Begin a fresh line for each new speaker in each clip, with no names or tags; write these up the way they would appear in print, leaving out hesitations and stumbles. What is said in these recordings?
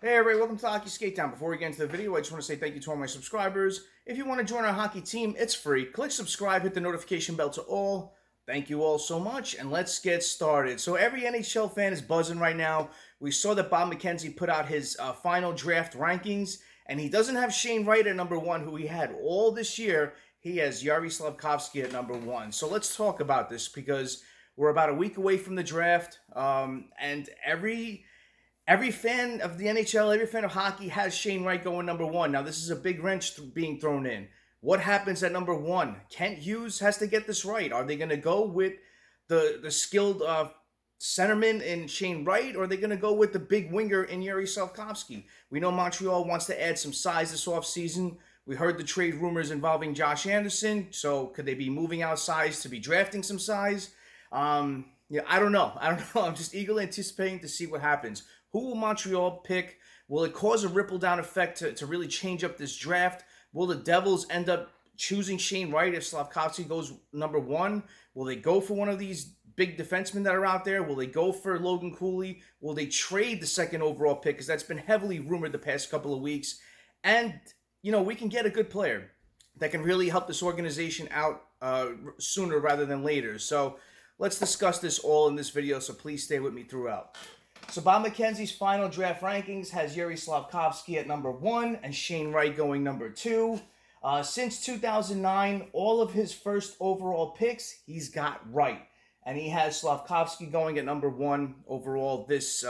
Hey everybody, welcome to Hockey Skate Down. Before we get into the video, I just want to say thank you to all my subscribers. If you want to join our hockey team, it's free. Click subscribe, hit the notification bell to all. Thank you all so much, and let's get started. So every NHL fan is buzzing right now. We saw that Bob McKenzie put out his final draft rankings, and he doesn't have Shane Wright at number 1, who he had all this year. He has Juraj Slafkovsky at number 1. So let's talk about this, because we're about a week away from the draft, and every fan of the NHL, every fan of hockey has Shane Wright going number 1. Now, this is a big wrench being thrown in. What happens at number 1? Kent Hughes has to get this right. Are they going to go with the skilled centerman in Shane Wright, or are they going to go with the big winger in Juraj Slafkovsky? We know Montreal wants to add some size this offseason. We heard the trade rumors involving Josh Anderson, so could they be moving out size to be drafting some size? Yeah, I don't know. I'm just eagerly anticipating to see what happens. Who will Montreal pick? Will it cause a ripple-down effect to really change up this draft? Will the Devils end up choosing Shane Wright if Slafkovsky goes number 1? Will they go for one of these big defensemen that are out there? Will they go for Logan Cooley? Will they trade the second overall pick? Because that's been heavily rumored the past couple of weeks. And, you know, we can get a good player that can really help this organization out sooner rather than later. So let's discuss this all in this video, so please stay with me throughout. So Bob McKenzie's final draft rankings has Juraj Slafkovsky at number 1 and Shane Wright going number 2. Since 2009, all of his first overall picks, he's got right. And he has Slafkovsky going at number 1 overall this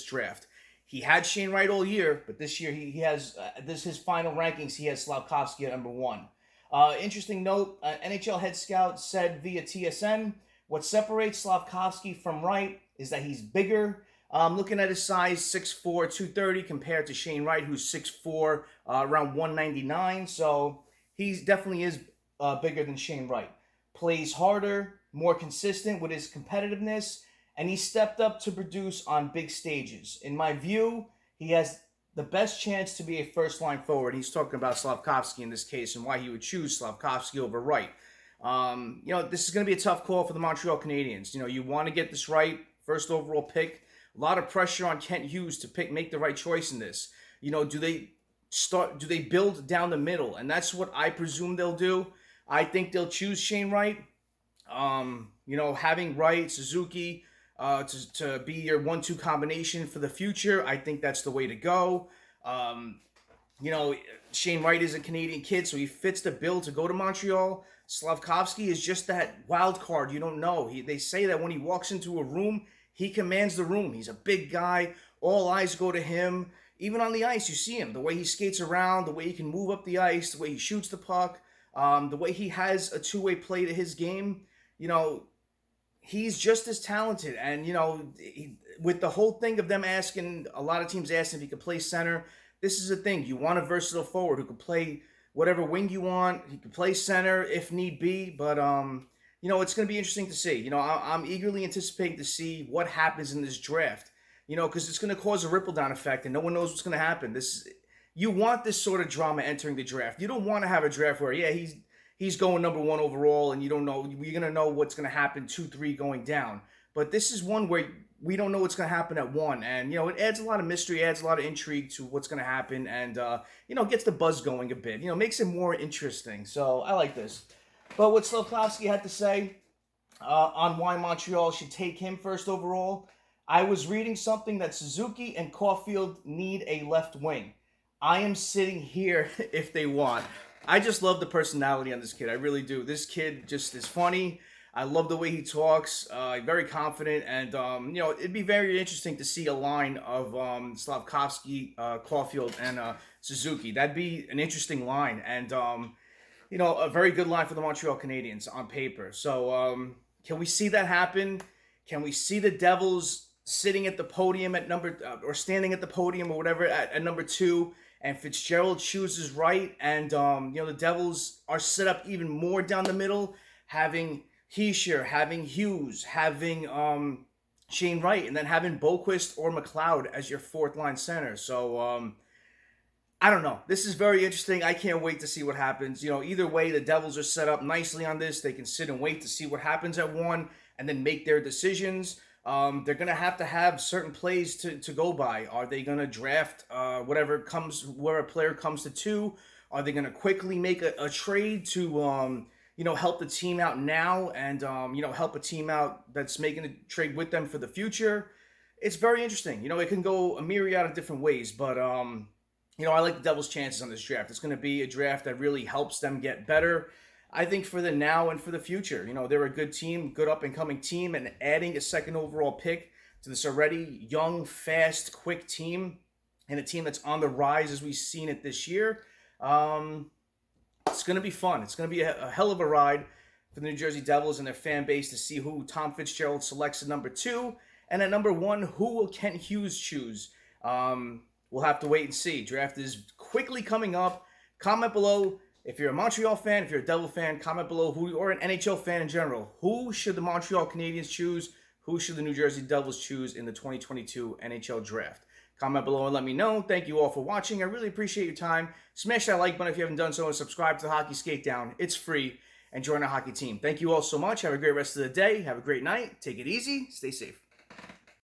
draft. He had Shane Wright all year, but this year he has, his final rankings, he has Slafkovsky at number 1. Interesting note, NHL head scout said via TSN, what separates Slafkovsky from Wright is that he's bigger. Looking at his size, 6'4", 230, compared to Shane Wright, who's 6'4", around 199. So he definitely is bigger than Shane Wright. Plays harder, more consistent with his competitiveness, and he stepped up to produce on big stages. In my view, he has the best chance to be a first-line forward. He's talking about Slafkovsky in this case and why he would choose Slafkovsky over Wright. You know, this is going to be a tough call for the Montreal Canadiens. You know, you want to get this right, first overall pick. A lot of pressure on Kent Hughes to make the right choice in this. You know, do they build down the middle? And that's what I presume they'll do. I think they'll choose Shane Wright. You know, having Wright, Suzuki to be your 1-2 combination for the future, I think that's the way to go. You know, Shane Wright is a Canadian kid, so he fits the bill to go to Montreal. Slafkovsky is just that wild card. You don't know. They say that when he walks into a room, he commands the room. He's a big guy. All eyes go to him. Even on the ice, you see him. The way he skates around, the way he can move up the ice, the way he shoots the puck, the way he has a two-way play to his game. You know, he's just as talented. And, you know, with the whole thing of them asking, a lot of teams asking if he could play center, this is the thing. You want a versatile forward who could play whatever wing you want. He could play center if need be. But, you know, it's going to be interesting to see. You know, I'm eagerly anticipating to see what happens in this draft. You know, because it's going to cause a ripple-down effect, and no one knows what's going to happen. You want this sort of drama entering the draft. You don't want to have a draft where, yeah, he's going number 1 overall, and you don't know. You're going to know what's going to happen 2, 3 going down. But this is one where we don't know what's going to happen at 1. And, you know, it adds a lot of mystery, adds a lot of intrigue to what's going to happen, and, you know, gets the buzz going a bit. You know, makes it more interesting. So I like this. But what Slafkovsky had to say on why Montreal should take him first overall, I was reading something that Suzuki and Caulfield need a left wing. I am sitting here if they want. I just love the personality on this kid. I really do. This kid just is funny. I love the way he talks. Very confident. And, you know, it'd be very interesting to see a line of Slafkovsky, Caulfield, and Suzuki. That'd be an interesting line. And, you know, a very good line for the Montreal Canadiens on paper. So, can we see that happen? Can we see the Devils sitting at the podium at or standing at the podium or whatever at number 2, and Fitzgerald chooses Wright, and, you know, the Devils are set up even more down the middle, having Hischier, having Hughes, having Shane Wright, and then having Boquist or McLeod as your 4th-line center. So, I don't know. This is very interesting. I can't wait to see what happens. You know, either way, the Devils are set up nicely on this. They can sit and wait to see what happens at 1 and then make their decisions. They're going to have certain plays to go by. Are they going to draft where a player comes to 2? Are they going to quickly make a trade to, help the team out now and, help a team out that's making a trade with them for the future? It's very interesting. It can go a myriad of different ways, but, I like the Devils' chances on this draft. It's going to be a draft that really helps them get better. I think for the now and for the future, they're a good team, good up-and-coming team, and adding a second overall pick to this already young, fast, quick team, and a team that's on the rise as we've seen it this year, it's going to be fun. It's going to be a hell of a ride for the New Jersey Devils and their fan base to see who Tom Fitzgerald selects at number 2, and at number 1, who will Kent Hughes choose? We'll have to wait and see. Draft is quickly coming up. Comment below. If you're a Montreal fan, if you're a Devil fan, comment below or an NHL fan in general. Who should the Montreal Canadiens choose? Who should the New Jersey Devils choose in the 2022 NHL Draft? Comment below and let me know. Thank you all for watching. I really appreciate your time. Smash that like button if you haven't done so, and subscribe to the Hockey Skate Down. It's free, and join our hockey team. Thank you all so much. Have a great rest of the day. Have a great night. Take it easy. Stay safe.